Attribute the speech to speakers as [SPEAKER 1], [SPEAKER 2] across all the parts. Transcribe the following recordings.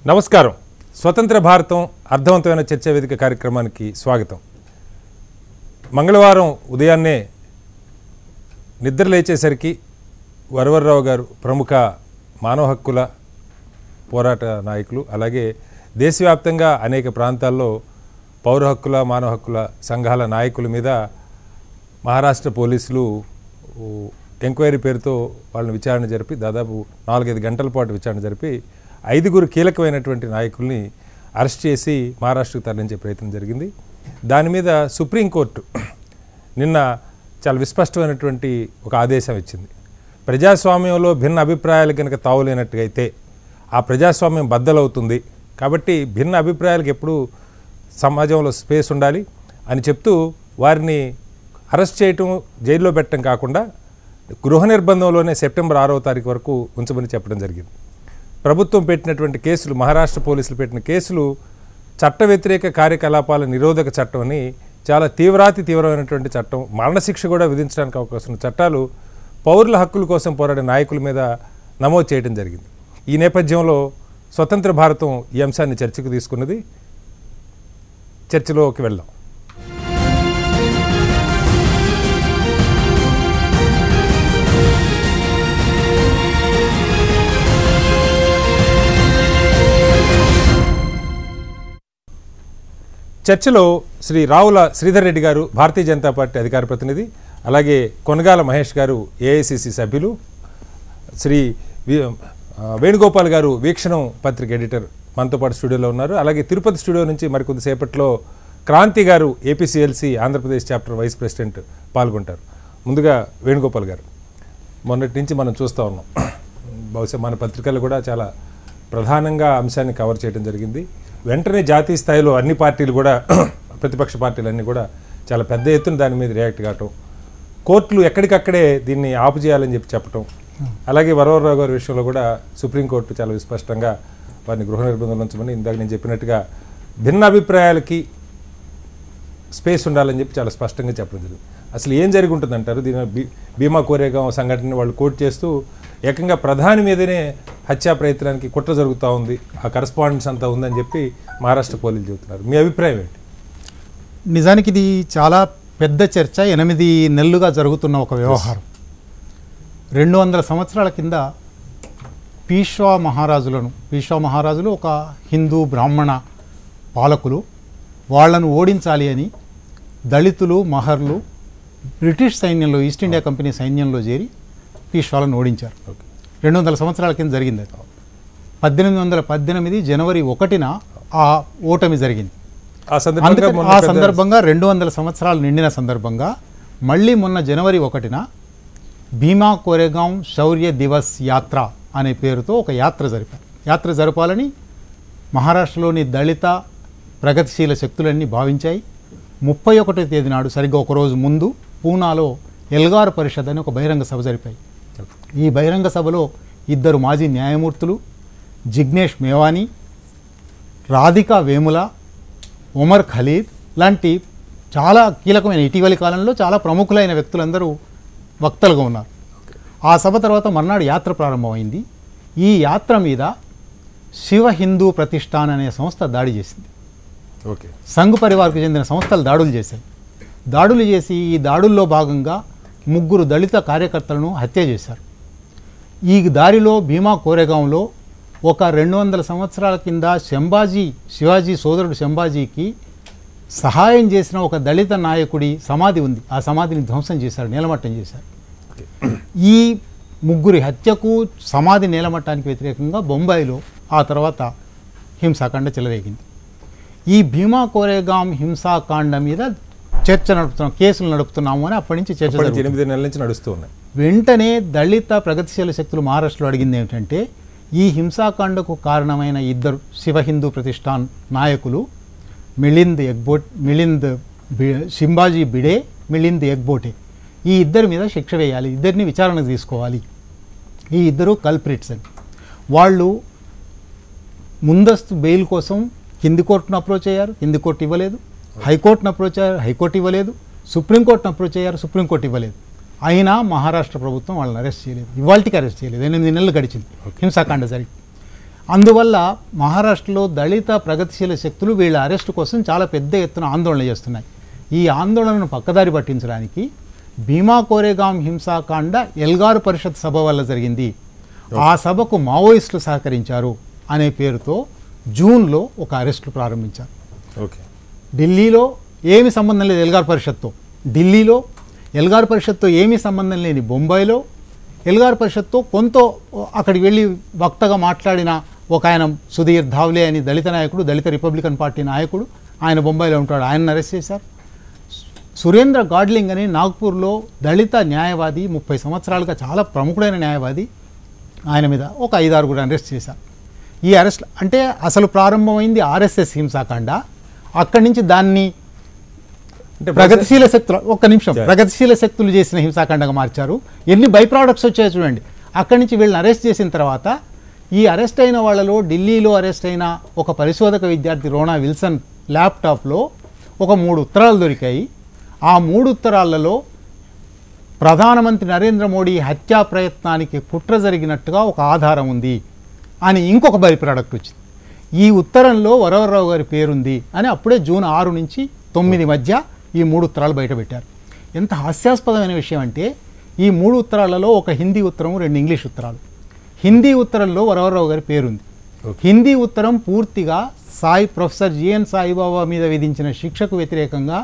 [SPEAKER 1] నమస్కారం. స్వతంత్ర భారతం అర్థవంతమైన చర్చా వేదిక కార్యక్రమానికి స్వాగతం. మంగళవారం ఉదయాన్నే నిద్ర లేచేసరికి వరవర్రావు గారు ప్రముఖ మానవ హక్కుల పోరాట నాయకులు, అలాగే దేశవ్యాప్తంగా అనేక ప్రాంతాల్లో పౌర హక్కుల మానవ హక్కుల సంఘాల నాయకుల మీద మహారాష్ట్ర పోలీసులు ఎంక్వైరీ పేరుతో వాళ్ళని విచారణ జరిపి దాదాపు 4-5 గంటల పాటు విచారణ జరిపి 5 కీలకమైనటువంటి నాయకుల్ని అరెస్ట్ చేసి మహారాష్ట్రకు తరలించే ప్రయత్నం జరిగింది. దాని మీద సుప్రీంకోర్టు నిన్న చాలా విస్పష్టమైనటువంటి ఒక ఆదేశం ఇచ్చింది. ప్రజాస్వామ్యంలో భిన్న అభిప్రాయాలు కనుక తావులేనట్టుగైతే ఆ ప్రజాస్వామ్యం బద్దలవుతుంది. కాబట్టి భిన్న అభిప్రాయాలకు ఎప్పుడూ సమాజంలో స్పేస్ ఉండాలి అని చెప్తూ వారిని అరెస్ట్ చేయటం, జైల్లో పెట్టడం కాకుండా గృహ నిర్బంధంలోనే సెప్టెంబర్ 6వ తారీఖు వరకు ఉంచమని చెప్పడం జరిగింది. ప్రభుత్వం పెట్టినటువంటి కేసులు, మహారాష్ట్ర పోలీసులు పెట్టిన కేసులు చట్ట వ్యతిరేక కార్యకలాపాల నిరోధక చట్టం అని, చాలా తీవ్రమైనటువంటి చట్టం, మరణశిక్ష కూడా విధించడానికి అవకాశం ఉన్న చట్టాలు పౌరుల హక్కుల కోసం పోరాడే నాయకుల మీద నమోదు చేయడం జరిగింది. ఈ నేపథ్యంలో స్వతంత్ర భారతం ఈ అంశాన్ని చర్చకు తీసుకున్నది. చర్చలోకి వెళ్దాం. చర్చలో శ్రీ రావుల శ్రీధర్ రెడ్డి గారు, భారతీయ జనతా పార్టీ అధికార ప్రతినిధి, అలాగే కొనగాల మహేష్ గారు, ఏఐసిసి సభ్యులు, శ్రీ వేణుగోపాల్ గారు, వీక్షణం పత్రిక ఎడిటర్ మనతో పాటు స్టూడియోలో ఉన్నారు. అలాగే తిరుపతి స్టూడియో నుంచి మరికొద్దిసేపట్లో క్రాంతి గారు, APCLC Andhra Pradesh chapter vice president పాల్గొంటారు. ముందుగా వేణుగోపాల్ గారు, మొన్నటి నుంచి మనం చూస్తూ ఉన్నాం, బహుశా మన పత్రికలు కూడా చాలా ప్రధానంగా అంశాన్ని కవర్ చేయడం జరిగింది. వెంటనే జాతీయ స్థాయిలో అన్ని పార్టీలు కూడా, ప్రతిపక్ష పార్టీలన్నీ కూడా చాలా పెద్ద ఎత్తున దాని మీద రియాక్ట్ కావటం, కోర్టులు ఎక్కడికక్కడే దీన్ని ఆపు చేయాలని చెప్పటం, అలాగే వరవర్రావు గారి విషయంలో కూడా సుప్రీంకోర్టు చాలా విస్పష్టంగా వారిని గృహ నిర్బంధంలో ఉంచమని, ఇందాక నేను చెప్పినట్టుగా భిన్న అభిప్రాయాలకి స్పేస్ ఉండాలని చెప్పి చాలా స్పష్టంగా చెప్పడం జరిగింది. అసలు ఏం జరిగి ఉంటుందంటారు? దీని భీమా కోరేగాం సంఘటనని వాళ్ళు కోర్టు చేస్తూ ఏకంగా ప్రధాని మీదనే హత్యా ప్రయత్నానికి కుట్ర జరుగుతూ ఉంది, ఆ కరస్పాండెన్స్ అంతా ఉందని చెప్పి మహారాష్ట్ర పోలీసులు చెబుతున్నారు. మీ అభిప్రాయం ఏంటి?
[SPEAKER 2] నిజానికి ఇది చాలా పెద్ద చర్చ, 8 నెలలుగా జరుగుతున్న ఒక వ్యవహారం. 200 సంవత్సరాల కింద పీష్వా మహారాజులు ఒక హిందూ బ్రాహ్మణ పాలకులు, వాళ్లను ఓడించాలి అని దళితులు, మహర్లు బ్రిటిష్ సైన్యంలో, ఈస్ట్ ఇండియా కంపెనీ సైన్యంలో చేరి పీష్వాలను ఓడించారు. 200 సంవత్సరాల కింద జరిగింది. 1818 జనవరి 1న ఆ ఓటమి జరిగింది. ఆ సందర్భంగా 200 సంవత్సరాలు నిండిన సందర్భంగా మళ్ళీ మొన్న జనవరి 1న భీమా కోరేగాం శౌర్య దివస్ యాత్ర అనే పేరుతో ఒక యాత్ర జరపాలని మహారాష్ట్రలోని దళిత ప్రగతిశీల శక్తులన్నీ భావించాయి. 31వ తేదీ నాడు, సరిగ్గా ఒకరోజు ముందు, పూనాలో ఎల్గార్ పరిషత్ అని ఒక బహిరంగ సభ జరిపాయి. ఈ బహిరంగ సభలో 2 మాజీ న్యాయమూర్తులు, జిగ్నేష్ మేవానీ, రాధికా వేముల, ఒమర్ ఖలీద్ లాంటి చాలా కీలకమైన, ఇటీవలి కాలంలో చాలా ప్రముఖులైన వ్యక్తులందరూ వక్తలుగా ఉన్నారు. ఆ సభ తర్వాత మర్నాడు యాత్ర ప్రారంభమైంది. ఈ యాత్ర మీద శివ హిందూ ప్రతిష్టాన్ అనే సంస్థ దాడి చేసింది. సంఘ్ పరివార్కు చెందిన సంస్థలు దాడులు చేశాయి. దాడులు చేసి ఈ దాడుల్లో భాగంగా 3 దళిత కార్యకర్తలను హత్య చేశారు. ఈ దారిలో భీమా కోరేగాంలో ఒక 200 సంవత్సరాల కింద శివాజీ సోదరుడు శంభాజీకి సహాయం చేసిన ఒక దళిత నాయకుడి సమాధి ఉంది. ఆ సమాధిని ధ్వంసం చేశారు, నేలమట్టం చేశారు. ఈ 3 హత్యకు, సమాధి నేలమట్టానికి వ్యతిరేకంగా బొంబాయిలో ఆ తర్వాత హింసాకాండ చెలరేగింది. ఈ భీమా కోరేగాం హింసాకాండ మీద చర్చ నడుపుతున్నాం, కేసులు నడుపుతున్నాము అని అప్పటి నుంచి చర్చ
[SPEAKER 1] 8 నెలల నుంచి నడుస్తూ ఉన్నాయి.
[SPEAKER 2] వెంటనే దళిత ప్రగతిశీల శక్తులు మహారాష్ట్రలో అడిగింది ఏమిటంటే, ఈ హింసాకాండకు కారణమైన 2 శివ హిందూ ప్రతిష్టాన్ నాయకులు శంభాజీ బిడే, మిలింద్ ఎగ్బోటే, ఈ 2 మీద శిక్ష వేయాలి, 2ని విచారణకు తీసుకోవాలి. ఈ 2 కల్ప్రిట్స్ అని. వాళ్ళు ముందస్తు బెయిల్ కోసం కింది కోర్టును అప్రోచ్ అయ్యారు, కింది కోర్టు ఇవ్వలేదు. హైకోర్టును అప్రోచ్ అయ్యారు, హైకోర్టు ఇవ్వలేదు. సుప్రీంకోర్టును అప్రోచ్ అయ్యారు, సుప్రీంకోర్టు ఇవ్వలేదు. అయినా మహారాష్ట్ర ప్రభుత్వం వాళ్ళని అరెస్ట్ చేయలేదు, ఇవాళకి అరెస్ట్ చేయలేదు. 8 నెలలు గడిచింది హింసాకాండ జరిగి. అందువల్ల మహారాష్ట్రలో దళిత ప్రగతిశీల శక్తులు వీళ్ళ అరెస్టు కోసం చాలా పెద్ద ఎత్తున ఆందోళన చేస్తున్నాయి. ఈ ఆందోళనను పక్కదారి పట్టించడానికి భీమా కోరేగాం హింసాకాండ ఎల్గారు పరిషత్ సభ వల్ల జరిగింది, ఆ సభకు మావోయిస్టులు సహకరించారు అనే పేరుతో జూన్లో ఒక అరెస్టులు ప్రారంభించారు. ఢిల్లీలో ఏమి సంబంధం లేదు ఎల్గారు పరిషత్తో, ఢిల్లీలో ఎల్గారు పరిషత్తో ఏమీ సంబంధం లేని బొంబాయిలో ఎల్గారు పరిషత్తో కొంత అక్కడికి వెళ్ళి వక్తగా మాట్లాడిన ఒక ఆయన సుధీర్ ధావ్లే అని దళిత నాయకుడు, దళిత రిపబ్లికన్ పార్టీ నాయకుడు, ఆయన బొంబాయిలో ఉంటాడు, ఆయనను అరెస్ట్ చేశారు. సురేంద్ర గాడ్లింగ్ అని నాగ్పూర్లో దళిత న్యాయవాది, 30 సంవత్సరాలుగా చాలా ప్రముఖుడైన న్యాయవాది, ఆయన మీద ఒక 5-6 అరెస్ట్ చేశారు. ఈ అరెస్ట్ అంటే అసలు ప్రారంభమైంది ఆర్ఎస్ఎస్ హింసాకాండ, అక్కడి నుంచి దాన్ని ప్రగతిశీల శక్తులు ప్రగతిశీల శక్తులు చేసిన హింసాకాండగా మార్చారు. ఎన్ని బై ప్రోడక్ట్స్ వచ్చాయో చూడండి. అక్కడి నుంచి వీళ్ళని అరెస్ట్ చేసిన తర్వాత ఈ అరెస్ట్ అయిన వాళ్ళలో ఢిల్లీలో అరెస్ట్ అయిన ఒక పరిశోధక విద్యార్థి రోనా విల్సన్ ల్యాప్టాప్లో ఒక 3 ఉత్తరాలు దొరికాయి. ఆ 3 ఉత్తరాలలో ప్రధానమంత్రి నరేంద్ర మోడీ హత్యా ప్రయత్నానికి కుట్ర జరిగినట్టుగా ఒక ఆధారం ఉంది అని ఇంకొక బై ప్రోడక్ట్ వచ్చింది. ఈ ఉత్తరంలో వరవరరావు గారి పేరుంది అని అప్పుడే జూన్ 6 నుంచి 9 మధ్య ఈ 3 ఉత్తరాలు బయటపెట్టారు. ఎంత హాస్యాస్పదమైన విషయం అంటే ఈ 3 ఉత్తరాలలో ఒక హిందీ ఉత్తరం, 2 ఇంగ్లీష్ ఉత్తరాలు. హిందీ ఉత్తరంలో వరవరరావు గారి పేరుంది. హిందీ ఉత్తరం పూర్తిగా ప్రొఫెసర్ జిఎన్ సాయిబాబా మీద విధించిన శిక్షకు వ్యతిరేకంగా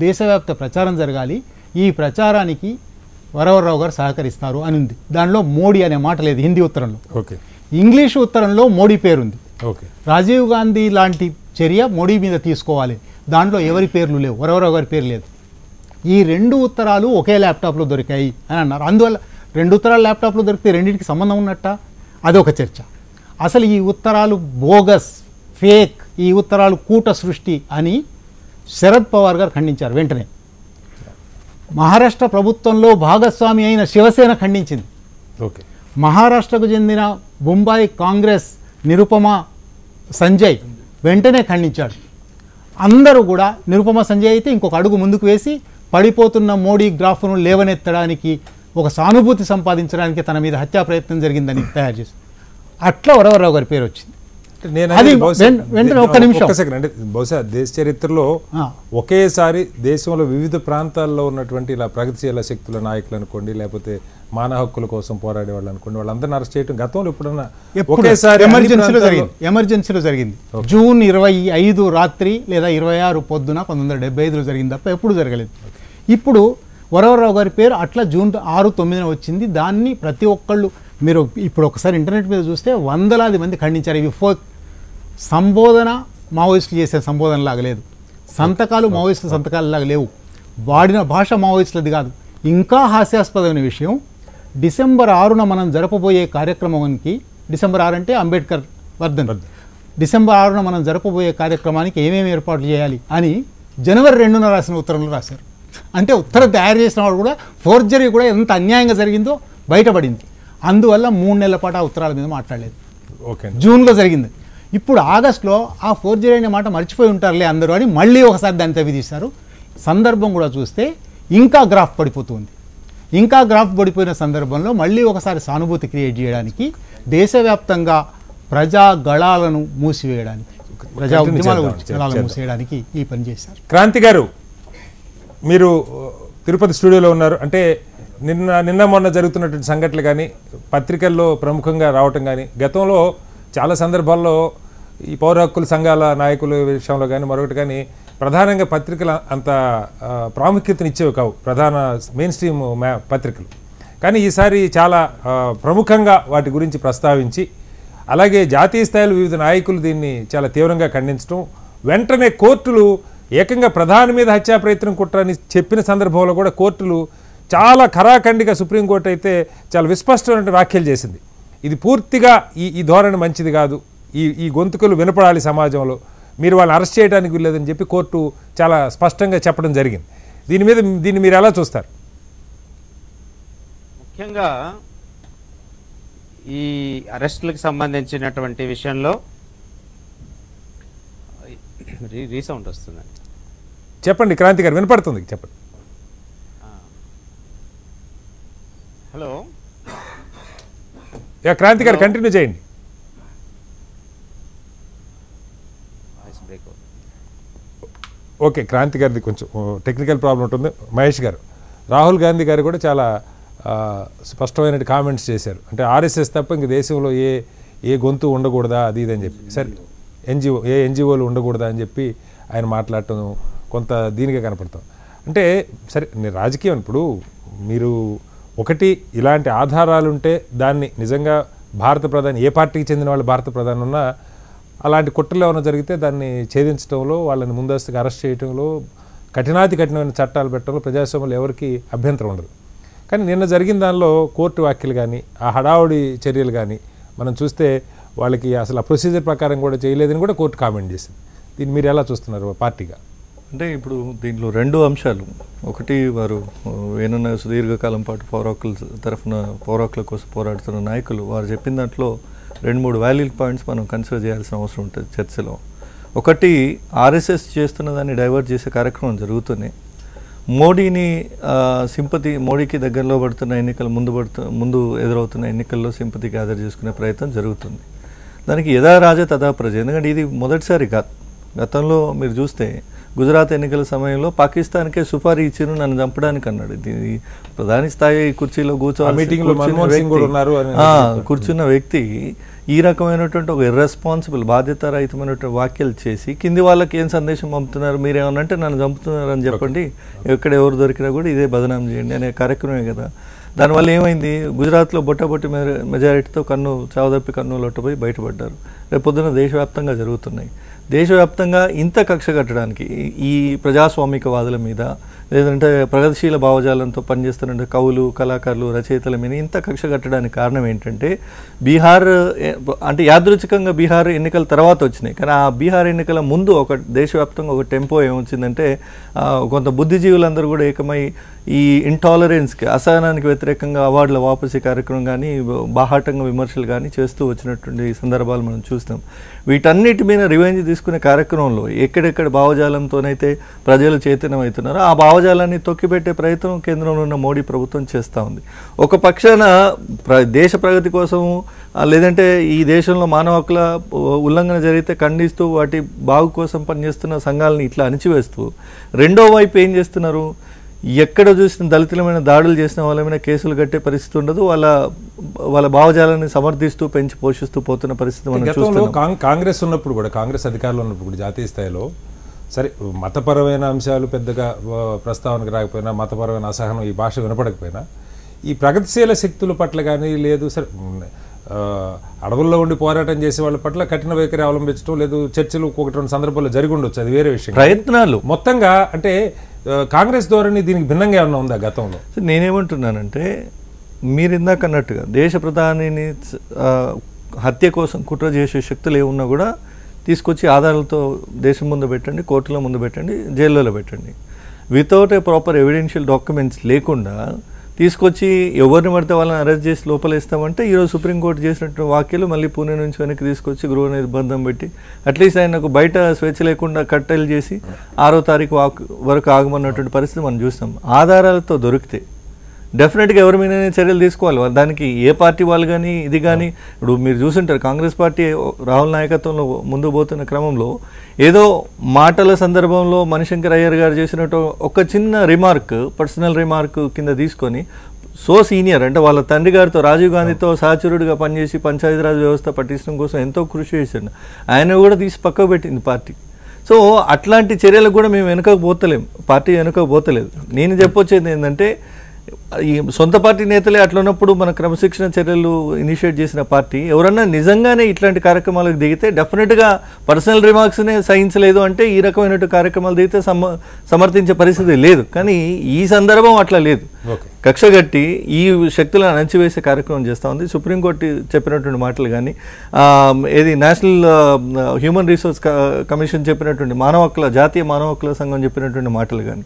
[SPEAKER 2] దేశవ్యాప్త ప్రచారం జరగాలి, ఈ ప్రచారానికి వరవరరావు గారు సహకరిస్తారు అని ఉంది. దానిలో మోడీ అనే మాట లేదు హిందీ ఉత్తరంలో. ఇంగ్లీషు ఉత్తరంలో మోడీ పేరుంది. రాజీవ్ గాంధీ లాంటి చర్య మోడీ మీద తీసుకోవాలి, దాంట్లో ఎవరి పేర్లు లేవు, వరవరరావు గారి పేరు లేదు. ఈ 2 ఉత్తరాలు ఒకే ల్యాప్టాప్లో దొరికాయి అని అన్నారు. అందువల్ల 2 ఉత్తరాలు ల్యాప్టాప్లో దొరికితే రెండింటికి సంబంధం ఉన్నట్ట, అదొక చర్చ. అసలు ఈ ఉత్తరాలు బోగస్, ఫేక్, ఈ ఉత్తరాలు కూట సృష్టి అని శరద్ పవార్ గారు ఖండించారు. వెంటనే మహారాష్ట్ర ప్రభుత్వంలో భాగస్వామి అయిన శివసేన ఖండించింది. మహారాష్ట్రకు చెందిన బొంబాయి కాంగ్రెస్ నిరుపమ సంజయ్ వెంటనే ఖండించాడు. అందరూ కూడా నిరుపమ సంజయ్ అయితే ఇంకొక అడుగు ముందుకు వేసి పడిపోతున్న మోడీ గ్రాఫ్ను లేవనెత్తడానికి, ఒక సానుభూతి సంపాదించడానికి తన మీద హత్యా ప్రయత్నం జరిగిందని తయారు చేసి అట్లా వరవరరావు గారి పేరు వచ్చింది. వెంటనే ఒక్క నిమిషం,
[SPEAKER 1] అంటే బహుశా దేశ చరిత్రలో ఒకేసారి దేశంలో వివిధ ప్రాంతాల్లో ఉన్నటువంటి ఇలా ప్రగతిశీల శక్తుల నాయకులు అనుకోండి, లేకపోతే మానవ హక్కుల కోసం పోరాడే వాళ్ళు అనుకోండి, వాళ్ళందరినీ అరెస్ట్ చేయడం గతంలో ఎప్పుడన్నా ఒకేసారి
[SPEAKER 2] ఎమర్జెన్సీలో జరిగింది. జూన్ 25 రాత్రి లేదా 26 పొద్దున 1975లో జరిగింది తప్ప ఎప్పుడు జరగలేదు. ఇప్పుడు వరవరరావు గారి పేరు అట్లా జూన్ 6, 9 వచ్చింది. దాన్ని ప్రతి ఒక్కళ్ళు మీరు ఇప్పుడు ఒకసారి ఇంటర్నెట్ మీద చూస్తే వందలాది మంది ఖండించారు. ఇవి సంబోధన మావోయిస్టులు చేసే సంబోధన లాగా లేదు, సంతకాలు మావోయిస్టుల సంతకాల లాగా లేవు, వాడిన భాష మావోయిస్టులది కాదు. ఇంకా హాస్యాస్పదమైన విషయం, డిసెంబర్ 6న మనం జరపబోయే కార్యక్రమానికి, డిసెంబర్ 6 అంటే అంబేద్కర్ వర్ధన్, డిసెంబర్ 6న మనం జరపబోయే కార్యక్రమానికి ఏమేమి ఏర్పాట్లు చేయాలి అని జనవరి 2న రాసిన ఉత్తరంలో రాశారు. అంటే ఉత్తరం తయారు చేసిన వాడు కూడా ఫోర్జరీ కూడా ఎంత అన్యాయంగా జరిగిందో బయటపడింది. అందువల్ల 3 నెలల పాటు ఆ ఉత్తరాల మీద మాట్లాడలేదు. జూన్లో జరిగింది. ఇప్పుడు ఆగస్టులో ఆ ఫోర్జరీ అనే మాట మర్చిపోయి ఉంటారులే అందరూ అని మళ్ళీ ఒకసారి దాన్ని తవ్వితీశారు. సందర్భం కూడా చూస్తే ఇంకా గ్రాఫ్ పడిపోతుంది. ఇంకా గ్రాఫ్ పడిపోయిన సందర్భంలో మళ్ళీ ఒకసారి సానుభూతి క్రియేట్ చేయడానికి, దేశవ్యాప్తంగా ప్రజా గళాలను మూసివేయడానికి, ప్రజా ఉద్యమాల గళాలను మూసివేయడానికి ఈ పని చేశారు.
[SPEAKER 1] క్రాంతి గారు, మీరు తిరుపతి స్టూడియోలో ఉన్నారు. అంటే నిన్న మొన్న జరుగుతున్నటువంటి సంఘటనలు కానీ, పత్రికల్లో ప్రముఖంగా రావటం కానీ, గతంలో చాలా సందర్భాల్లో ఈ పౌర హక్కుల సంఘాల నాయకుల విషయంలో కానీ మరొకటి కానీ ప్రధానంగా పత్రికలు అంత ప్రాముఖ్యతనిచ్చేవి కావు, ప్రధాన మెయిన్ స్ట్రీమ్ పత్రికలు. కానీ ఈసారి చాలా ప్రముఖంగా వాటి గురించి ప్రస్తావించి, అలాగే జాతీయ స్థాయిలో వివిధ నాయకులు దీన్ని చాలా తీవ్రంగా ఖండించడం, వెంటనే కోర్టులు ఏకంగా ప్రధాని మీద హత్యా ప్రయత్నం కుట్రని చెప్పిన సందర్భంలో కూడా కోర్టులు చాలా ఖరాఖండిగా, సుప్రీంకోర్టు అయితే చాలా విస్పష్టమైన వ్యాఖ్యలు చేసింది. ఇది పూర్తిగా ఈ ధోరణి మంచిది కాదు, ఈ గొంతుకలు వినపడాలి సమాజంలో, మీరు వాళ్ళని అరెస్ట్ చేయడానికి వీల్లేదని చెప్పి కోర్టు చాలా స్పష్టంగా చెప్పడం జరిగింది. దీన్ని మీరు ఎలా చూస్తారు?
[SPEAKER 3] ముఖ్యంగా ఈ అరెస్టులకు సంబంధించినటువంటి విషయంలో రీసౌండ్ వస్తుందండి.
[SPEAKER 1] చెప్పండి క్రాంతి గారు, వినపడుతుంది, చెప్పండి.
[SPEAKER 3] హలో,
[SPEAKER 1] క్రాంతి గారు కంటిన్యూ చేయండి. ఓకే, క్రాంతి గారిది కొంచెం టెక్నికల్ ప్రాబ్లం ఉంటుంది. మహేష్ గారు, రాహుల్ గాంధీ గారు కూడా చాలా స్పష్టమైన కామెంట్స్ చేశారు. అంటే ఆర్ఎస్ఎస్ తప్ప ఇంక దేశంలో ఏ గొంతు ఉండకూడదా అది ఇదని చెప్పి, సరే ఎన్జిఓలు ఉండకూడదా అని చెప్పి ఆయన మాట్లాడటం కొంత దీనిగా కనపడతాం. అంటే సరే నేను రాజకీయం ఇప్పుడు మీరు ఒకటి ఇలాంటి ఆధారాలు ఉంటే దాన్ని నిజంగా భారత ప్రధాని ఏ పార్టీకి చెందిన వాళ్ళు భారత ప్రధాని ఉన్నా అలాంటి కుట్రలు ఏమైనా జరిగితే దాన్ని ఛేదించడంలో, వాళ్ళని ముందస్తుగా అరెస్ట్ చేయడంలో, కఠినమైన చట్టాలు పెట్టడంలో ప్రజాస్వామ్యంలో ఎవరికి అభ్యంతరం ఉండదు. కానీ నిన్న జరిగిన దానిలో కోర్టు వ్యాఖ్యలు కానీ ఆ హడావుడి చర్యలు కానీ మనం చూస్తే వాళ్ళకి అసలు ఆ ప్రొసీజర్ ప్రకారం కూడా చేయలేదని కూడా కోర్టు కామెంట్ చేసింది. దీన్ని మీరు ఎలా చూస్తున్నారు పార్టీగా?
[SPEAKER 4] అంటే ఇప్పుడు దీంట్లో రెండు అంశాలు. ఒకటి, వారు ఏమన్నా సుదీర్ఘకాలం పాటు పౌర హక్కుల కోసం పోరాడుతున్న నాయకులు వారు చెప్పిన దాంట్లో 2-3 వ్యాలిడ్ పాయింట్స్ మనం కన్సిడర్ చేయాల్సిన అవసరం ఉంటుంది చర్చలో. ఒకటి, ఆర్ఎస్ఎస్ చేస్తున్న దాన్ని డైవర్ట్ చేసే కార్యక్రమం జరుగుతూనే మోడీకి దగ్గరలో పడుతున్న ఎన్నికలు ముందు ఎదురవుతున్న ఎన్నికల్లో సింపతి గ్యాదర్ చేసుకునే ప్రయత్నం జరుగుతుంది. దానికి యథా రాజ తథా ప్రజ. ఎందుకంటే ఇది మొదటిసారి కాదు. గతంలో మీరు చూస్తే గుజరాత్ ఎన్నికల సమయంలో పాకిస్తాన్కే సుపారీ ఇచ్చిను నన్ను చంపడానికి అన్నాడు. ఇది ప్రధాని స్థాయి కుర్చీలో కూర్చున్న వ్యక్తి ఈ రకమైనటువంటి ఒక ఇర్రెస్పాన్సిబుల్ బాధ్యతారహితమైనటువంటి వ్యాఖ్యలు చేసి కింది వాళ్ళకి ఏం సందేశం పంపుతున్నారు, మీరేమన్నంటే నన్ను చంపుతున్నారు అని చెప్పండి, ఎక్కడ ఎవరు దొరికినా కూడా ఇదే బదనాం చేయండి అనే కార్యక్రమే కదా. దానివల్ల ఏమైంది, గుజరాత్లో బొట్టబొట్టి మెజారిటీతో చావదప్పి కన్ను లొట్టపోయి బయటపడ్డారు. రేపు పొద్దున దేశవ్యాప్తంగా జరుగుతున్నాయి. దేశవ్యాప్తంగా ఇంత కక్ష కట్టడానికి ఈ ప్రజాస్వామికవాదుల మీద, లేదంటే ప్రగతిశీల భావజాలంతో పనిచేస్తున్న కవులు, కళాకారులు, రచయితల మీద ఇంత కక్ష కట్టడానికి కారణం ఏంటంటే బీహార్ అంటే యాదృచ్ఛికంగా బీహార్ ఎన్నికల తర్వాత వచ్చినాయి. కానీ ఆ బీహార్ ఎన్నికల ముందు దేశవ్యాప్తంగా ఒక టెంపో ఏమొచ్చిందంటే కొంత బుద్ధిజీవులందరూ కూడా ఏకమై ఈ ఇంటాలరెన్స్కి, అసహనానికి వ్యతిరేకంగా అవార్డుల వాపసీ కార్యక్రమం కానీ, బాహాటంగా విమర్శలు కానీ చేస్తూ వచ్చినటువంటి సందర్భాలు మనం చూస్తాం. వీటన్నిటి మీద రివెంజ్ తీసుకునే కార్యక్రమంలో ఎక్కడెక్కడ భావజాలంతోనైతే ప్రజలు చైతన్యమవుతున్నారో ఆ భావజాలాన్ని తొక్కిపెట్టే ప్రయత్నం కేంద్రంలో ఉన్న మోడీ ప్రభుత్వం చేస్తూ ఉంది. ఒక పక్షాన దేశ ప్రగతి కోసం, లేదంటే ఈ దేశంలో మానవ హక్కుల ఉల్లంఘన జరిగితే ఖండిస్తూ వాటి బాగు కోసం పనిచేస్తున్న సంఘాలను ఇట్లా అణిచివేస్తూ, రెండో వైపు ఏం చేస్తున్నారు, ఎక్కడ చూసిన దళితులమైన దాడులు చేసిన వాళ్ళ మీద కేసులు కట్టే పరిస్థితి ఉండదు. వాళ్ళ భావజాలాన్ని సమర్థిస్తూ పెంచి పోషిస్తూ పోతున్న పరిస్థితి మనం చూస్తున్నాం.
[SPEAKER 1] కాంగ్రెస్ ఉన్నప్పుడు కూడా, కాంగ్రెస్ అధికారంలో ఉన్నప్పుడు కూడా జాతీయ స్థాయిలో సరే మతపరమైన అంశాలు పెద్దగా ప్రస్తావనకు రాకపోయినా, మతపరమైన అసహనం ఈ భాష వినపడకపోయినా, ఈ ప్రగతిశీల శక్తుల పట్ల కానీ లేదు సరే అడవుల్లో ఉండి పోరాటం చేసే వాళ్ళ పట్ల కఠిన వైఖరి అవలంబించడం, లేదు చర్చలు 1-2 సందర్భాల్లో జరిగి ఉండొచ్చు, అది వేరే విషయం.
[SPEAKER 4] ప్రయత్నాలు మొత్తంగా
[SPEAKER 1] అంటే కాంగ్రెస్ ధోరణి దీనికి భిన్నంగా ఏమన్నా ఉందా గతంలో?
[SPEAKER 4] నేనేమంటున్నానంటే మీరు ఇందాక అన్నట్టుగా దేశ ప్రధానిని హత్య కోసం కుట్ర చేసే శక్తులు ఏమున్నా కూడా తీసుకొచ్చి ఆధారాలతో దేశం ముందు పెట్టండి, కోర్టుల ముందు పెట్టండి, జైల్లో పెట్టండి. Without a proper evidential documents లేకుండా తీసుకొచ్చి ఎవరిని పడితే వాళ్ళని అరెస్ట్ చేసి లోపలేస్తామంటే ఈరోజు సుప్రీంకోర్టు చేసినట్టు వ్యాఖ్యలు మళ్ళీ పూణే నుంచి వెనక్కి తీసుకొచ్చి గృహ నిర్బంధం పెట్టి అట్లీస్ట్ ఆయనకు బయట స్వేచ్ఛ లేకుండా కట్టెలు చేసి 6వ తారీఖు వరకు ఆగమన్నటువంటి పరిస్థితి మనం చూస్తాం. ఆధారాలతో దొరికితే డెఫినెట్గా ఎవరి మీదనే చర్యలు తీసుకోవాలి. దానికి ఏ పార్టీ వాళ్ళు కానీ ఇది కానీ, ఇప్పుడు మీరు చూసింటారు కాంగ్రెస్ పార్టీ రాహుల్ నాయకత్వంలో ముందు పోతున్న క్రమంలో ఏదో మాటల సందర్భంలో మణిశంకర్ అయ్యర్ గారు చేసినట్టు ఒక చిన్న రిమార్క్, పర్సనల్ రిమార్క్ కింద తీసుకొని సీనియర్ అంటే వాళ్ళ తండ్రి గారితో రాజీవ్ గాంధీతో సహచరుడిగా పనిచేసి పంచాయతీరాజ్ వ్యవస్థ పట్టించడం కోసం ఎంతో కృషి చేశాడు, ఆయన కూడా తీసి పక్కకు పెట్టింది పార్టీ. సో అట్లాంటి చర్యలకు కూడా మేము వెనుకకు పోతలేం, పార్టీ వెనుకకు పోతలేదు. నేను చెప్పొచ్చేది ఏంటంటే ఈ సొంత పార్టీ నేతలే అట్లా ఉన్నప్పుడు మన క్రమశిక్షణ చర్యలు ఇనిషియేట్ చేసిన పార్టీ ఎవరన్నా నిజంగానే ఇట్లాంటి కార్యక్రమాలకు దిగితే డెఫినెట్గా పర్సనల్ రిమార్క్స్నే సహించలేదు అంటే ఈ రకమైన కార్యక్రమాలు దిగితే సమర్థించే పరిస్థితి లేదు. కానీ ఈ సందర్భం అట్లా లేదు. కక్షగట్టి ఈ శక్తులను అణచివేసే కార్యక్రమం చేస్తూ ఉంది. సుప్రీంకోర్టు చెప్పినటువంటి మాటలు కానీ, ఏది నేషనల్ హ్యూమన్ రిసోర్స్ కమిషన్ చెప్పినటువంటి జాతీయ మానవ హక్కుల సంఘం చెప్పినటువంటి మాటలు కానీ,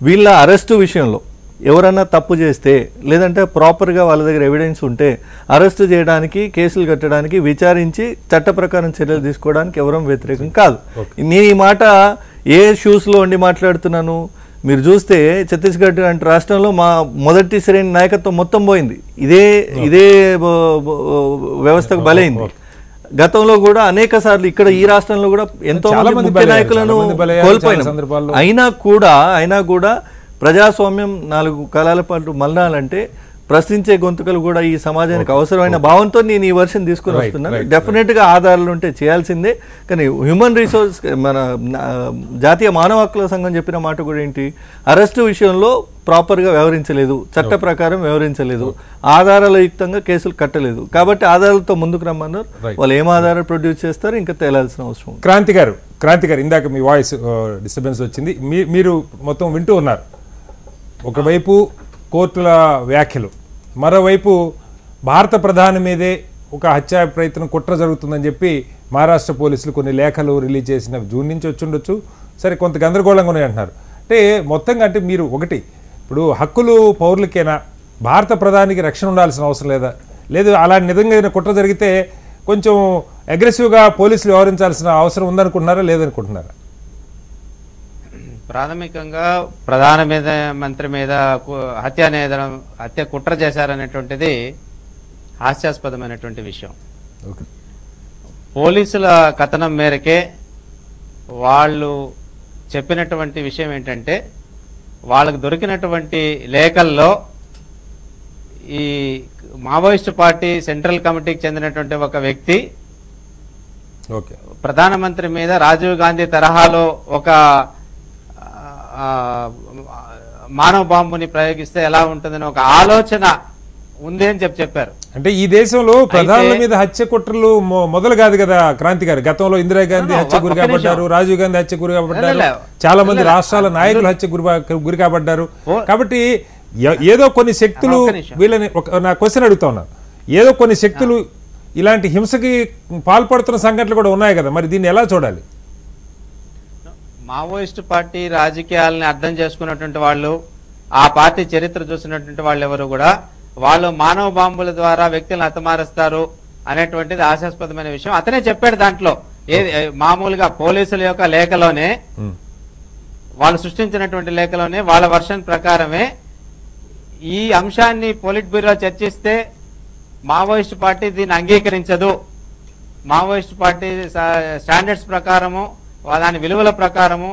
[SPEAKER 4] వీళ్ళ అరెస్టు విషయంలో ఎవరన్నా తప్పు చేస్తే లేదంటే ప్రాపర్గా వాళ్ళ దగ్గర ఎవిడెన్స్ ఉంటే అరెస్టు చేయడానికి, కేసులు కట్టడానికి, విచారించి చట్ట ప్రకారం చర్యలు తీసుకోవడానికి ఎవరం వ్యతిరేకం కాదు. నేను ఈ మాట ఏ షూస్లో ఉండి మాట్లాడుతున్నాను, మీరు చూస్తే ఛత్తీస్గఢ్ అంటే రాష్ట్రంలో మా మొదటి శ్రేణి నాయకత్వం మొత్తం పోయింది, ఇదే వ్యవస్థకు బలైంది. గతంలో కూడా అనేక సార్లు ఇక్కడ ఈ రాష్ట్రంలో కూడా ఎంతో
[SPEAKER 1] చాలా
[SPEAKER 4] మంది
[SPEAKER 1] మంది
[SPEAKER 4] ముఖ్య
[SPEAKER 1] బలయ్యారు,
[SPEAKER 4] నాయకులను
[SPEAKER 1] చాలా మంది బలయ్యారు చాలా
[SPEAKER 4] కోల్పోయినాం.
[SPEAKER 1] సందర్భాల్లో.
[SPEAKER 4] అయినా కూడా ప్రజాస్వామ్యం 4 కాలాల పాటు మలనాలంటే ప్రశ్నించే గొంతుకలు కూడా ఈ సమాజానికి అవసరమైన భావంతో నేను ఈ వర్షన్ తీసుకుని వస్తున్నాను. డెఫినెట్ గా ఆధారాలు ఉంటే చేయాల్సిందే. కానీ హ్యూమన్ రిసోర్స్ మన జాతీయ మానవ హక్కుల సంఘం చెప్పిన మాట కూడా ఏంటి, అరెస్టు విషయంలో ప్రాపర్ గా వ్యవహరించలేదు, చట్ట ప్రకారం వ్యవహరించలేదు, ఆధారాల యుక్తంగా కేసులు కట్టలేదు. కాబట్టి ఆధారాలతో ముందుకు రమ్మన్నారు. వాళ్ళు ఏం ఆధారాలు ప్రొడ్యూస్ చేస్తారో ఇంకా తేలాల్సిన అవసరం.
[SPEAKER 1] క్రాంతి గారు ఇందాక మీ వాయిస్ డిస్టర్బెన్స్ వచ్చింది, మీరు మొత్తం వింటూ ఉన్నారు. ఒకవైపు కోర్టుల వ్యాఖ్యలు, మరోవైపు భారత ప్రధాని మీదే ఒక హత్యా ప్రయత్నం కుట్ర జరుగుతుందని చెప్పి మహారాష్ట్ర పోలీసులు కొన్ని లేఖలు రిలీజ్ చేసిన జూన్ నుంచి వచ్చి ఉండొచ్చు. సరే, కొంత గందరగోళంగా ఉన్నాయి అంటున్నారు. అంటే మొత్తంగా అంటే మీరు ఒకటి, ఇప్పుడు హక్కులు పౌరులకేనా, భారత ప్రధానికి రక్షణ ఉండాల్సిన అవసరం లేదా, లేదు అలా నిజంగా ఏదైనా కుట్ర జరిగితే కొంచెం అగ్రెసివ్గా పోలీసులు వ్యవహరించాల్సిన అవసరం ఉందనుకుంటున్నారా లేదనుకుంటున్నారా?
[SPEAKER 3] ప్రాథమికంగా మంత్రి మీద హత్య కుట్ర చేశారనేటువంటిది హాస్యాస్పదమైనటువంటి విషయం. పోలీసుల కథనం మేరకే వాళ్ళు చెప్పినటువంటి విషయం ఏంటంటే, వాళ్ళకు దొరికినటువంటి లేఖల్లో ఈ మావోయిస్టు పార్టీ సెంట్రల్ కమిటీకి చెందినటువంటి ఒక వ్యక్తి ప్రధానమంత్రి మీద రాజీవ్ గాంధీ తరహాలో ఒక మానవ బాంబుని ప్రయోగిస్తే ఎలా ఉంటుందని ఒక ఆలోచన ఉంది అని చెప్పారు.
[SPEAKER 1] అంటే ఈ దేశంలో ప్రధానుల మీద హత్య కుట్రలు మొదలు కాదు కదా క్రాంతి గారు. గతంలో ఇందిరాగాంధీ హత్య గురి కాబడ్డారు, రాజీవ్ గాంధీ హత్య గురి కాబడ్డారు, చాలా మంది రాష్ట్రాల నాయకులు హత్య గురి కాబడ్డారు. కాబట్టి ఏదో కొన్ని శక్తులు వీళ్ళని, నా క్వశ్చన్ అడుగుతా ఉన్నాను, ఏదో కొన్ని శక్తులు ఇలాంటి హింసకి పాల్పడుతున్న సంఘటనలు కూడా ఉన్నాయి కదా, మరి దీన్ని ఎలా చూడాలి?
[SPEAKER 3] మావోయిస్టు పార్టీ రాజకీయాలని అర్థం చేసుకున్నటువంటి వాళ్ళు, ఆ పార్టీ చరిత్ర చూసినటువంటి వాళ్ళు ఎవరు కూడా వాళ్ళు మానవ బాంబుల ద్వారా వ్యక్తులను హతమారుస్తారు అనేటువంటిది ఆశాస్పదమైన విషయం. అతనే చెప్పాడు దాంట్లో. మామూలుగా పోలీసుల యొక్క లేఖలోనే, వాళ్ళు సృష్టించినటువంటి లేఖలోనే వాళ్ళ వర్షన్ ప్రకారమే ఈ అంశాన్ని పొలిట్ బ్యూరో చర్చిస్తే మావోయిస్టు పార్టీ దీన్ని అంగీకరించదు, మావోయిస్టు పార్టీ స్టాండర్డ్స్ ప్రకారము, దాని విలువల ప్రకారము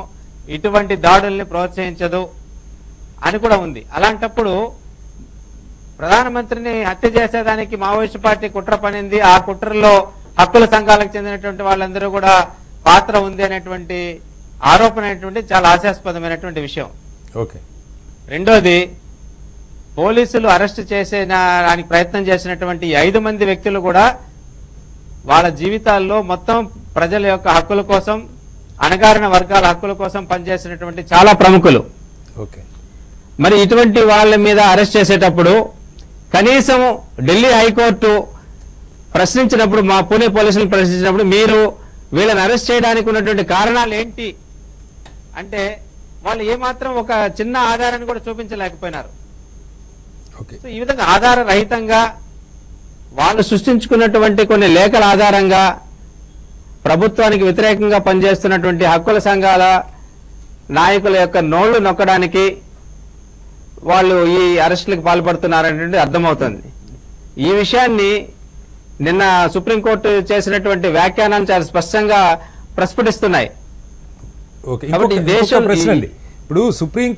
[SPEAKER 3] ఇటువంటి దాడుల్ని ప్రోత్సహించదు అని కూడా ఉంది. అలాంటప్పుడు ప్రధానమంత్రిని హత్య చేసేదానికి మావోయిస్టు పార్టీ కుట్ర పనింది, ఆ కుట్రలో హక్కుల సంఘాలకు చెందినటువంటి వాళ్ళందరూ కూడా పాత్ర ఉంది అనేటువంటి ఆరోపణ అనేటువంటి చాలా హాస్యాస్పదమైనటువంటి విషయం. రెండోది, పోలీసులు అరెస్ట్ చేసేదానికి ప్రయత్నం చేసినటువంటి 5 మంది వ్యక్తులు కూడా వాళ్ళ జీవితాల్లో మొత్తం ప్రజల యొక్క హక్కుల కోసం, అణగారిన వర్గాల హక్కుల కోసం పనిచేసినటువంటి చాలా ప్రముఖులు. మరి ఇటువంటి వాళ్ళ మీద అరెస్ట్ చేసేటప్పుడు కనీసం ఢిల్లీ హైకోర్టు ప్రశ్నించినప్పుడు, మా పూణే పోలీసులు ప్రశ్నించినప్పుడు, మీరు వీళ్ళని అరెస్ట్ చేయడానికి ఉన్నటువంటి కారణాలు ఏంటి అంటే వాళ్ళు ఏమాత్రం ఒక చిన్న ఆధారాన్ని కూడా చూపించలేకపోయినారు. ఈ విధంగా ఆధార రహితంగా వాళ్ళు సృష్టించుకున్నటువంటి కొన్ని లేఖల ఆధారంగా ప్రభుత్వానికి వ్యతిరేకంగా పనిచేస్తున్నటువంటి హక్కుల సంఘాల నాయకుల యొక్క నోళ్లు నొక్కడానికి వాళ్ళు ఈ అరెస్టులకు పాల్పడుతున్నారనేది అర్థమవుతుంది. ఈ విషయాన్ని నిన్న సుప్రీంకోర్టు చేసినటువంటి వ్యాఖ్యానాలు చాలా స్పష్టంగా ప్రస్ఫుటిస్తున్నాయి.
[SPEAKER 1] ఇప్పుడు సుప్రీం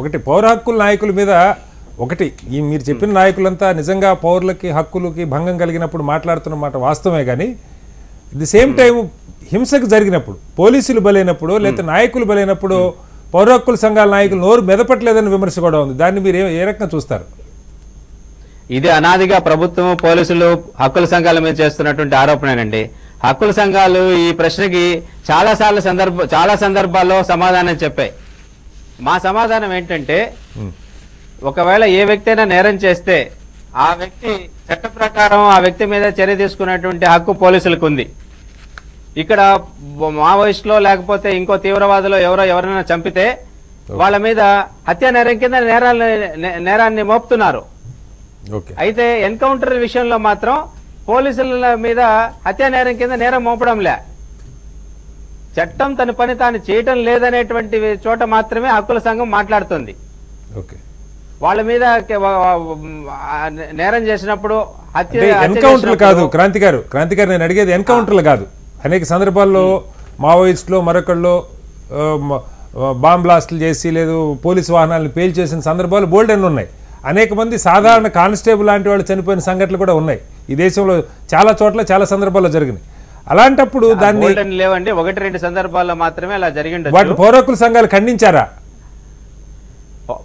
[SPEAKER 1] ఒకటి పౌర హక్కుల నాయకుల మీద, ఒకటి ఈ మీరు చెప్పిన నాయకులంతా నిజంగా పౌరులకి హక్కులకి భంగం కలిగినప్పుడు మాట్లాడుతున్న మాట వాస్తవమే, కానీ ది సేమ్ టైం హింసకు జరిగినప్పుడు, పోలీసులు బలైనప్పుడు, లేకపోతే నాయకులు బలైనప్పుడు పౌర హక్కుల సంఘాల నాయకులు నోరు మెదపట్లేదని విమర్శ కూడా ఉంది. దాన్ని మీరు ఏ రకంగా చూస్తారు?
[SPEAKER 3] ఇది అనాదిగా ప్రభుత్వం, పోలీసులు హక్కుల సంఘాల మీద చేస్తున్నటువంటి ఆరోపణేనండి. హక్కుల సంఘాలు ఈ ప్రశ్నకి చాలా సందర్భాల్లో సమాధానం చెప్పాయి. మా సమాధానం ఏంటంటే, ఒకవేళ ఏ వ్యక్తి అయినా నేరం చేస్తే ఆ వ్యక్తి చట్ట ప్రకారం ఆ వ్యక్తి మీద చర్య తీసుకునేటువంటి హక్కు పోలీసులకు ఉంది. ఇక్కడ మావోయిస్టులో లేకపోతే ఇంకో తీవ్రవాదులో ఎవరైనా చంపితే వాళ్ళ మీద హత్యా నేరం కింద నేరాన్ని మోపుతున్నారు. అయితే ఎన్కౌంటర్ విషయంలో మాత్రం పోలీసుల మీద హత్యా నేరం కింద నేరం మోపడంలే. చట్టం తన పని తాను చేయటం లేదనేటువంటి చోట మాత్రమే హక్కుల సంఘం మాట్లాడుతుంది. వాళ్ళ మీద నేరం చేసినప్పుడు
[SPEAKER 1] ఎన్కౌంటర్లు కాదు క్రాంతి గారు నేను అడిగేది ఎన్కౌంటర్లు కాదు. అనేక సందర్భాల్లో మావోయిస్టులు మరొకళ్ళు బాంబ్ బ్లాస్టులు చేసి లేదు పోలీసు వాహనాలను పేల్చేసిన సందర్భాలు బోల్డ్ అని ఉన్నాయి. అనేక మంది సాధారణ కానిస్టేబుల్ లాంటి వాళ్ళు చనిపోయిన సంఘటనలు కూడా ఉన్నాయి. ఈ దేశంలో చాలా చోట్ల చాలా సందర్భాల్లో జరిగినాయి. అలాంటప్పుడు దాన్ని
[SPEAKER 3] లేవండి, 1-2 సందర్భాల్లో మాత్రమే అలా జరిగింది.
[SPEAKER 1] వాటిని పౌర హక్కుల సంఘాలు ఖండించారా?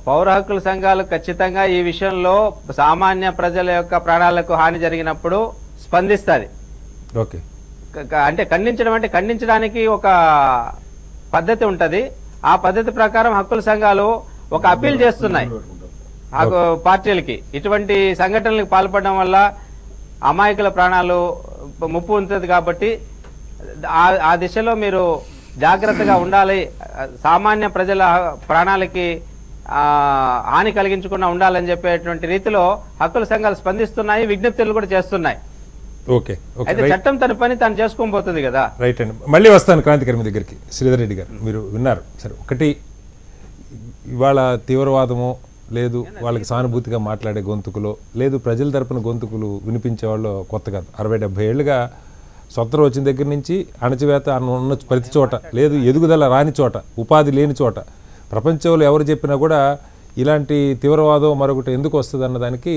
[SPEAKER 3] పౌర హక్కుల సంఘాలు ఖచ్చితంగా ఈ విషయంలో సామాన్య ప్రజల యొక్క ప్రాణాలకు హాని జరిగినప్పుడు స్పందిస్తుంది.
[SPEAKER 1] ఓకే,
[SPEAKER 3] అంటే ఖండించడానికి ఒక పద్ధతి ఉంటది. ఆ పద్ధతి ప్రకారం హక్కుల సంఘాలు ఒక అప్పీల్ చేస్తున్నాయి పార్టీలకి. ఇటువంటి సంఘటనలకు పాల్పడడం వల్ల అమాయకుల ప్రాణాలు ముప్పు ఉంటుంది కాబట్టి ఆ దిశలో మీరు జాగ్రత్తగా ఉండాలి, సామాన్య ప్రజల ప్రాణాలకి హాని కలిగించకుండా ఉండాలని చెప్పేటువంటి రీతిలో హక్కుల సంఘాలు స్పందిస్తున్నాయి, విజ్ఞప్తులు కూడా చేస్తున్నాయి.
[SPEAKER 1] ఓకే,
[SPEAKER 3] అయితే చట్టం తన పని తను చేసుకొని పోతుంది కదా.
[SPEAKER 1] రైట్ అండి, మళ్ళీ వస్తాను క్రాంతికారి మీ దగ్గరికి. శ్రీధర్ రెడ్డి గారు మీరు విన్నారు సరే. ఒకటి, ఇవాళ తీవ్రవాదము లేదు వాళ్ళకి సానుభూతిగా మాట్లాడే గొంతుకులో లేదు ప్రజల తరపున గొంతుకులు వినిపించే వాళ్ళు కొత్త కాదు. 60-70 ఏళ్ళుగా స్వతంత్రం వచ్చిన దగ్గర నుంచి అణచివేత ఉన్న ప్రతి చోట లేదు ఎదుగుదల రాని చోట ఉపాధి లేని చోట ప్రపంచంలో ఎవరు చెప్పినా కూడా ఇలాంటి తీవ్రవాదం మరొకటి ఎందుకు వస్తుంది అన్నదానికి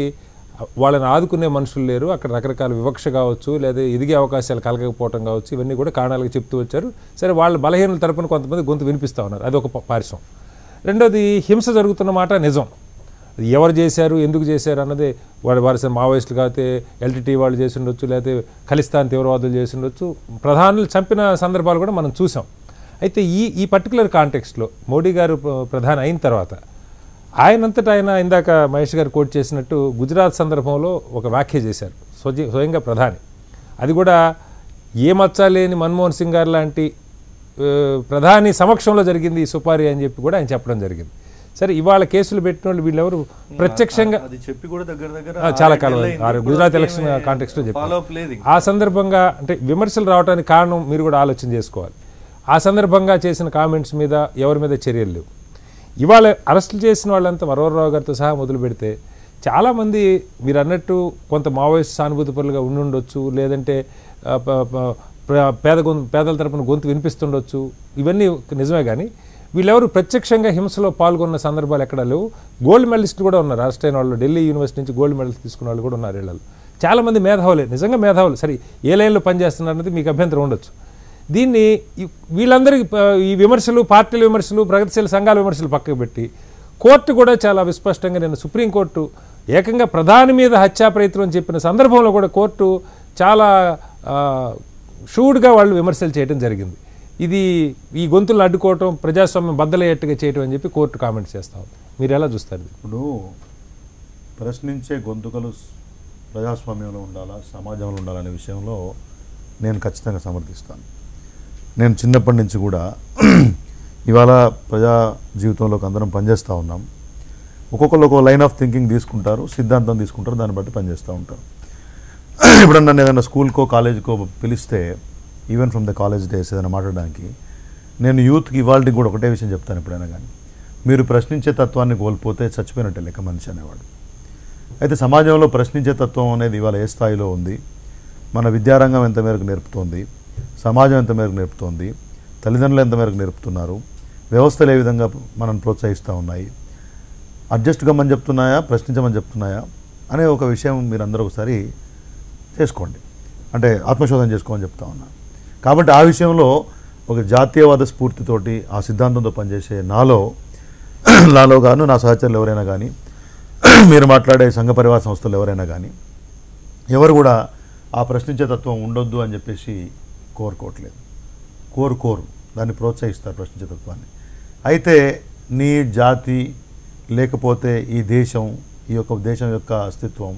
[SPEAKER 1] వాళ్ళని ఆదుకునే మనుషులు లేరు. అక్కడ రకరకాల వివక్ష కావచ్చు లేదా ఎదిగే అవకాశాలు కలగకపోవటం కావచ్చు, ఇవన్నీ కూడా కారణాలుగా చెప్తూ వచ్చారు. సరే, వాళ్ళ బలహీనల తరపున కొంతమంది గొంతు వినిపిస్తూ ఉన్నారు, అది ఒక పార్శ్వం. రెండోది, హింస జరుగుతున్న మాట నిజం. ఎవరు చేశారు ఎందుకు చేశారు అన్నది వారి మావోయిస్టులు కాకపోతే ఎల్టీటీ వాళ్ళు చేసి ఉండొచ్చు, లేకపోతే ఖలిస్తాన్ తీవ్రవాదులు చేసి ఉండొచ్చు, ప్రధానులు చంపిన సందర్భాలు కూడా మనం చూసాం. అయితే ఈ పర్టికులర్ కాంటెక్స్ట్లో మోడీ గారు ప్రధాని అయిన తర్వాత ఆయనంతటా ఆయన ఇందాక మహేష్ గారు కోట్ చేసినట్టు గుజరాత్ సందర్భంలో ఒక వ్యాఖ్య చేశారు స్వయంగా ప్రధాని. అది కూడా ఏ మచ్చ లేని మన్మోహన్ సింగ్ గారు లాంటి ప్రధాని సమక్షంలో జరిగింది ఈ సుపారీ అని చెప్పి కూడా ఆయన చెప్పడం జరిగింది. సరే, ఇవాళ కేసులు పెట్టిన వాళ్ళు వీళ్ళెవరు ప్రత్యక్షంగా
[SPEAKER 4] చెప్పి కూడా దగ్గర
[SPEAKER 1] చాలా కాలం గుజరాత్ ఎలక్షన్ కాంటెక్స్లో చెప్పారు. ఆ సందర్భంగా అంటే విమర్శలు రావడానికి కారణం మీరు కూడా ఆలోచన చేసుకోవాలి. ఆ సందర్భంగా చేసిన కామెంట్స్ మీద ఎవరి మీద చర్యలు లేవు. ఇవాళ అరెస్టులు చేసిన వాళ్ళంతా వరవరరావు గారితో సహా మొదలు పెడితే చాలామంది మీరు అన్నట్టు కొంత మావోయిస్ట్ సానుభూతి పరులుగా ఉండుండొచ్చు, లేదంటే పేదల తరపున గొంతు వినిపిస్తుండొచ్చు, ఇవన్నీ నిజమే. కానీ వీళ్ళెవరు ప్రత్యక్షంగా హింసలో పాల్గొన్న సందర్భాలు ఎక్కడా లేవు. గోల్డ్ మెడలిస్టులు కూడా ఉన్నారు, అరెస్ట్ అయిన వాళ్ళు ఢిల్లీ యూనివర్సిటీ నుంచి గోల్డ్ మెడల్స్ తీసుకున్న వాళ్ళు కూడా ఉన్నారు. వీళ్ళలో చాలామంది మేధావులే, నిజంగా మేధావులు. సరే, ఏ లైన్లో పనిచేస్తున్నారు అన్నది మీకు అభ్యంతరం ఉండొచ్చు. దీన్ని వీళ్ళందరికీ ఈ విమర్శలు, పార్టీల విమర్శలు, ప్రగతిశీల సంఘాల విమర్శలు పక్కకు పెట్టి కోర్టు కూడా చాలా విస్పష్టంగా నిన్న సుప్రీంకోర్టు ఏకంగా ప్రధాని మీద హత్యా ప్రయత్నం చెప్పిన సందర్భంలో కూడా కోర్టు చాలా షూడ్గా వాళ్ళు విమర్శలు చేయడం జరిగింది. ఇది ఈ గొంతులను అడ్డుకోవటం, ప్రజాస్వామ్యం బద్దలయ్యేట్టుగా చేయటం అని చెప్పి కోర్టు కామెంట్స్ చేస్తా ఉంది. మీరు ఎలా చూస్తారు?
[SPEAKER 5] ఇప్పుడు ప్రశ్నించే గొంతుకలు ప్రజాస్వామ్యంలో ఉండాలా, సమాజంలో ఉండాలనే విషయంలో నేను ఖచ్చితంగా సమర్థిస్తాను. నేను చిన్నప్పటి నుంచి కూడా ఇవాళ ప్రజా జీవితంలోకి అందరం పనిచేస్తూ ఉన్నాం. ఒక్కొక్కరు ఒక లైన్ ఆఫ్ థింకింగ్ తీసుకుంటారు, సిద్ధాంతం తీసుకుంటారు, దాన్ని బట్టి పనిచేస్తూ ఉంటారు. ఎప్పుడన్నా నన్ను ఏదైనా స్కూల్కో కాలేజీకో పిలిస్తే, even from the college days ఏదైనా మాట్లాడడానికి, నేను యూత్కి ఇవాళకి కూడా ఒకటే విషయం చెప్తాను. ఎప్పుడైనా కానీ మీరు ప్రశ్నించే తత్వాన్ని కోల్పోతే చచ్చిపోయినట్టే లెక్క మనిషి అనేవాడు. అయితే సమాజంలో ప్రశ్నించే తత్వం అనేది ఇవాళ ఏ స్థాయిలో ఉంది, మన విద్యారంగం ఎంత మేరకు నేర్పుతోంది, సమాజం ఎంత మేరకు నేర్పుతోంది, తల్లిదండ్రులు ఎంత మేరకు నేర్పుతున్నారు, వ్యవస్థలు ఏ విధంగా మనం ప్రోత్సహిస్తూ ఉన్నాయి, అడ్జస్ట్ కమ్మని చెప్తున్నాయా, ప్రశ్నించమని చెప్తున్నాయా అనే ఒక విషయం మీరు అందరూ ఒకసారి చేసుకోండి, అంటే ఆత్మశోధన చేసుకోమని చెప్తా ఉన్నా. కాబట్టి ఆ విషయంలో ఒక జాతీయవాద స్ఫూర్తితోటి ఆ సిద్ధాంతంతో పనిచేసే నాలో గాను నా సహచరులు ఎవరైనా కానీ, మీరు మాట్లాడే సంఘ పరివార సంస్థలు ఎవరైనా కానీ ఎవరు కూడా ఆ ప్రశ్నించే తత్వం ఉండొద్దు అని చెప్పేసి కోరుకోవట్లేదు. కోరు దాన్ని ప్రోత్సహిస్తారు ప్రశ్నించే తత్వాన్ని. అయితే నీ జాతి లేకపోతే ఈ దేశం, ఈ యొక్క దేశం యొక్క అస్తిత్వం,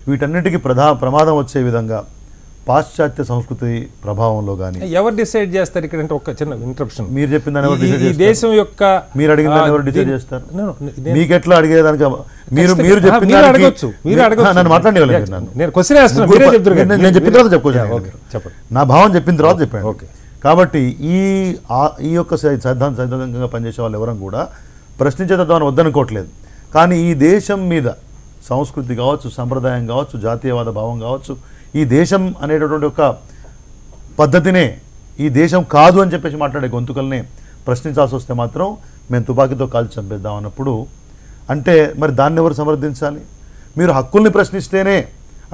[SPEAKER 5] వీటన్నిటికీ ప్రమాదం వచ్చే విధంగా పాశ్చాత్య సంస్కృతి ప్రభావంలో కానీ
[SPEAKER 1] ఎవరు డిసైడ్ చేస్తారు ఇక్కడ? అంటే ఒక చిన్న ఇంటరప్షన్.
[SPEAKER 5] మీరు చెప్పిన దాన్ని ఎవరు డిసైడ్ చేస్తారు?
[SPEAKER 1] దేశం యొక్క
[SPEAKER 5] మీరు అడిగిన దాన్ని ఎవరు డిసైడ్ చేస్తారు? మీకు ఎట్లా అడిగేదానికి మీరు చెప్పిన
[SPEAKER 1] అడగొచ్చు, మీరు అడగొచ్చు.
[SPEAKER 5] నన్ను మాట్లాడేవాళ్ళు.
[SPEAKER 1] నేను క్వశ్చన్ వేస్తున్నాను,
[SPEAKER 5] నేను చెప్పిన తర్వాత చెప్పుకోవచ్చు, నా భావం చెప్పిన తర్వాత చెప్పాను. కాబట్టి ఈ యొక్క సైద్ధాంతికంగా పనిచేసే వాళ్ళు ఎవరం కూడా ప్రశ్నించే తత్వాన్ని వద్దనుకోవట్లేదు. కానీ ఈ దేశం మీద సంస్కృతి కావచ్చు, సంప్రదాయం కావచ్చు, జాతీయవాద భావం కావచ్చు, ఈ దేశం అనేటటువంటి ఒక పద్ధతినే ఈ దేశం కాదు అని చెప్పేసి మాట్లాడే గొంతుకల్ని ప్రశ్నించాల్సి వస్తే మాత్రం మేము తుపాకీతో కాల్చి చంపేద్దాం అన్నప్పుడు అంటే మరి దాన్ని ఎవరు సమర్థించాలి? మీరు హక్కుల్ని ప్రశ్నిస్తేనే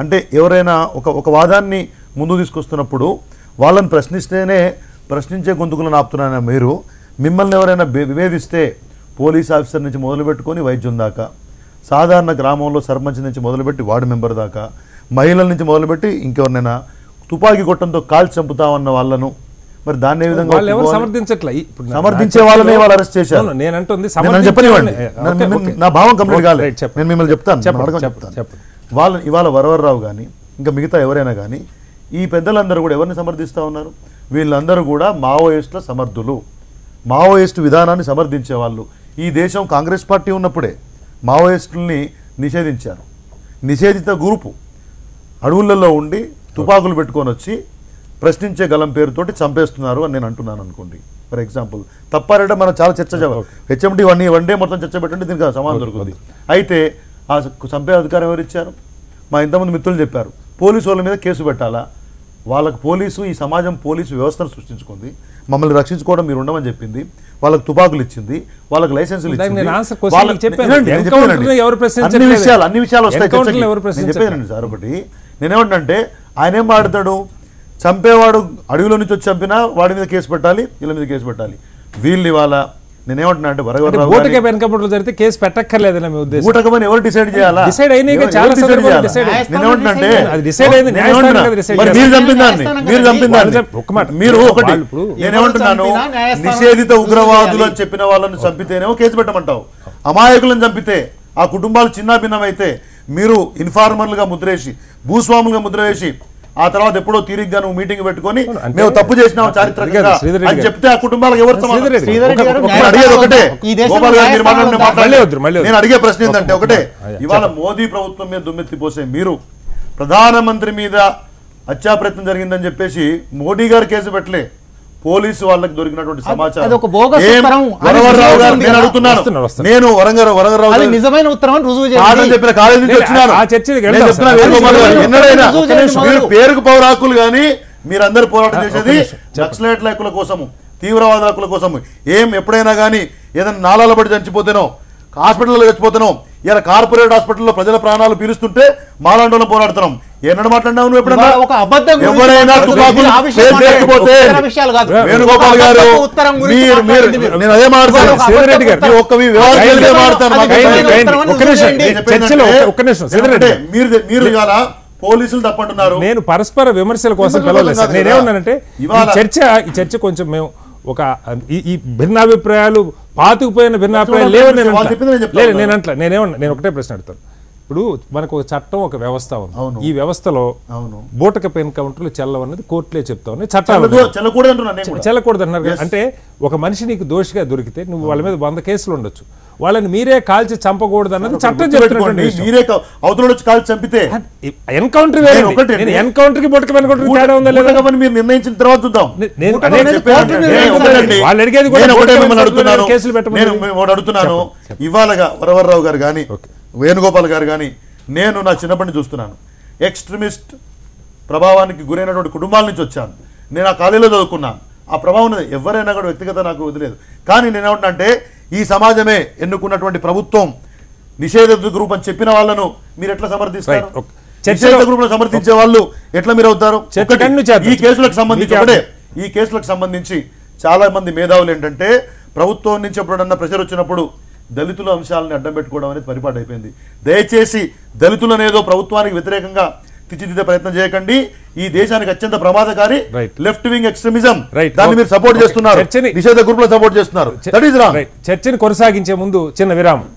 [SPEAKER 5] అంటే ఎవరైనా ఒక వాదాన్ని ముందు తీసుకొస్తున్నప్పుడు వాళ్ళని ప్రశ్నిస్తేనే ప్రశ్నించే గొంతుకులను ఆపుతున్నారని మీరు మిమ్మల్ని ఎవరైనా వివేదిస్తే పోలీస్ ఆఫీసర్ నుంచి మొదలుపెట్టుకొని వైద్యుల దాకా, సాధారణ గ్రామంలో సర్పంచ్ నుంచి మొదలుపెట్టి వార్డు మెంబర్ దాకా, మహిళల నుంచి మొదలుపెట్టి ఇంకెవరినైనా తుపాకీ గొట్టంతో కాల్చి చంపుతామన్న వాళ్ళను మరి దాన్ని ఏ విధంగా సమర్థించే వాళ్ళనే వాళ్ళు అరెస్ట్ చేశారు. చెప్పనివ్వండి, నా భావం కంప్లీట్ కాలేదు, నేను మిమ్మల్ని చెప్తాను. వాళ్ళు ఇవాళ వరవర్రావు కానీ ఇంకా మిగతా ఎవరైనా కానీ ఈ పెద్దలందరూ కూడా ఎవరిని సమర్థిస్తూ ఉన్నారు? వీళ్ళందరూ కూడా మావోయిస్టుల సమర్థులు, మావోయిస్టు విధానాన్ని సమర్థించేవాళ్ళు. ఈ దేశం కాంగ్రెస్ పార్టీ ఉన్నప్పుడే మావోయిస్టుల్ని నిషేధించారు. నిషేధిత గ్రూపు అడవులలో ఉండి తుపాకులు పెట్టుకొని వచ్చి ప్రశ్నించే గలం పేరుతోటి చంపేస్తున్నారు అని నేను అంటున్నాను అనుకోండి. ఫర్ ఎగ్జాంపుల్ తప్పారంటే మనం చాలా చర్చ హెచ్ఎండి వన్ డే మొత్తం చర్చ పెట్టండి, దీనికి సమాధానం దొరుకుతుంది. అయితే ఆ చంపే అధికారం ఎవరు ఇచ్చారు? మా ఇంతమంది మిత్రులు చెప్పారు, పోలీసు వాళ్ళ మీద కేసు పెట్టాలా? వాళ్ళకు పోలీసు, ఈ సమాజం పోలీసు వ్యవస్థను సృష్టించుకుంది, మమ్మల్ని రక్షించుకోవడం మీరు ఉండమని చెప్పింది, వాళ్ళకు తుపాకులు ఇచ్చింది, వాళ్ళకి లైసెన్సులు ఇచ్చింది. అన్ని విషయాలు వస్తాయి చెప్పేదండి సార్. ఒకటి నేనేమంటే ఆయన ఏం మాట్లాడతాడు, చంపేవాడు అడవిలో నుంచి వచ్చి చంపినా వాడి మీద కేసు పెట్టాలి, వీళ్ళ మీద కేసు పెట్టాలి. వీళ్ళు ఇవాళ నేనేమంటున్నా అంటే
[SPEAKER 1] జరిగితే కేసు పెట్టక్కర్లేదు
[SPEAKER 5] ఎవరు డిసైడ్ చేయాలా? మీరు ఒకటి నేనేమంటున్నాను, నిషేధిత ఉగ్రవాదులు అని చెప్పిన వాళ్ళని చంపితేనేమో కేసు పెట్టమంటావు, అమాయకులను చంపితే ఆ కుటుంబాలు చిన్న భిన్నమైతే మీరు ఇన్ఫార్మర్లుగా ముద్రేసి, భూస్వాములుగా ముద్ర వేసి ఆ తర్వాత ఎప్పుడో తీరిగ్గా నువ్వు మీటింగ్ పెట్టుకొని మేము తప్పు చేసినాం చారిత్రకంగా అని చెప్తే ఆ కుటుంబాలకు ఎవరు నేను అడిగే ప్రశ్న ఏంటంటే ఒకటే, ఇవాళ మోదీ ప్రభుత్వం మీద దుమ్మెత్తిపోసే మీరు ప్రధానమంత్రి మీద హత్యా ప్రయత్నం జరిగిందని చెప్పేసి మోడీ గారు కేసు పెట్టలే, పోలీసు వాళ్ళకి దొరికినటువంటి సమాచారం నేను వరంగరావు
[SPEAKER 2] నిజమైన ఉత్తరం
[SPEAKER 5] చెప్పిన కాలేజీ నుంచి వచ్చినాను. పేరుకు పౌరాకులు కానీ మీరందరూ పోరాటం చేసేది నక్సలైట్ల హక్కుల కోసము, తీవ్రవాద హక్కుల కోసము. ఎప్పుడైనా కానీ ఏదైనా నాలాల పడి చచ్చిపోతేనో, హాస్పిటల్లో చచ్చిపోతున్నాం, ఇలా కార్పొరేట్ హాస్పిటల్లో ప్రజల ప్రాణాలు పీలుస్తుంటే మాలాంటి పోరాడుతున్నాం. ఏనాడు మాట్లాడినావు నువ్వు? ఎప్పుడైనా ఎవరైనా వేణుగోపాల్ గారు నేను అదే మాట్లాడతాను, మీరు ఇవాళ పోలీసులు తప్పంటున్నారు.
[SPEAKER 1] నేను పరస్పర విమర్శల కోసం పిలవలేదు సార్. నేనేమన్నానంటే ఈ చర్చ కొంచెం మేము ఒక ఈ భిన్నాభిప్రాయాలు పాతుకుపోయిన భిన్నాభిప్రాయాలు లేవని నేను ఒకటే ప్రశ్న అడుగుతాను. ఇప్పుడు మనకు ఒక చట్టం, ఒక వ్యవస్థ ఉంది. ఈ వ్యవస్థలో బూటకపు ఎన్కౌంటర్లు చెల్లవన్నది కోర్టులే చెప్తా ఉన్నాయి. చట్టాలు చెల్లకూడదు అన్నారు. అంటే ఒక మనిషి నీకు దోషిగా దొరికితే నువ్వు వాళ్ళ మీద 100 కేసులు ఉండొచ్చు, వాళ్ళని మీరే కాల్చి చంపకూడదు అన్నది చట్టం చెప్తున్నటువంటి ఎన్కౌంటర్ ఎన్కౌంటర్ కి బూటకపు ఎన్కౌంటర్ తేడా ఉందా లేదా
[SPEAKER 5] మీరు నిర్ణయించిన తర్వాత చూద్దాం.
[SPEAKER 1] వాళ్ళు అడిగేది కేసులు
[SPEAKER 5] అడుగుతున్నాను. ఇవాళగా వరవర్రావు గారు కానీ వేణుగోపాల్ గారు కానీ నేను నా చిన్నప్పటి చూస్తున్నాను. ఎక్స్ట్రీమిస్ట్ ప్రభావానికి గురైనటువంటి కుటుంబాల నుంచి వచ్చాను. నేను ఆ కాలేజీలో చదువుకున్నాను. ఆ ప్రభావం ఎవరైనా కూడా వ్యక్తిగత నాకు వదిలేదు. కానీ నేనేమంటున్నానంటే ఈ సమాజమే ఎన్నుకున్నటువంటి ప్రభుత్వం నిషేధిత గ్రూప్ అని చెప్పిన వాళ్ళను మీరు ఎట్లా సమర్థిస్తారు? నిషేధిత గ్రూప్ సమర్థించే వాళ్ళు ఎట్లా మీరు అవుతారు? ఈ కేసులకు సంబంధించి చాలా మంది మేధావులు ఏంటంటే ప్రభుత్వం నుంచి ఎప్పుడన్నా ప్రెషర్ వచ్చినప్పుడు దళితుల అంశాలను అడ్డం పెట్టుకోవడం అనేది పరిపాటు అయిపోయింది. దయచేసి దళితులను ఏదో ప్రభుత్వానికి వ్యతిరేకంగా తీర్చిదిద్దే ప్రయత్నం చేయకండి. ఈ దేశానికి అత్యంత ప్రమాదకారి లెఫ్ట్ వింగ్ ఎక్స్ట్రీమిజం, దాన్ని మీరు సపోర్ట్ చేస్తున్నారు, నిషేధ గ్రూప్ లో సపోర్ట్ చేస్తున్నారు.
[SPEAKER 1] చర్చని కొనసాగించే ముందు చిన్న విరామం.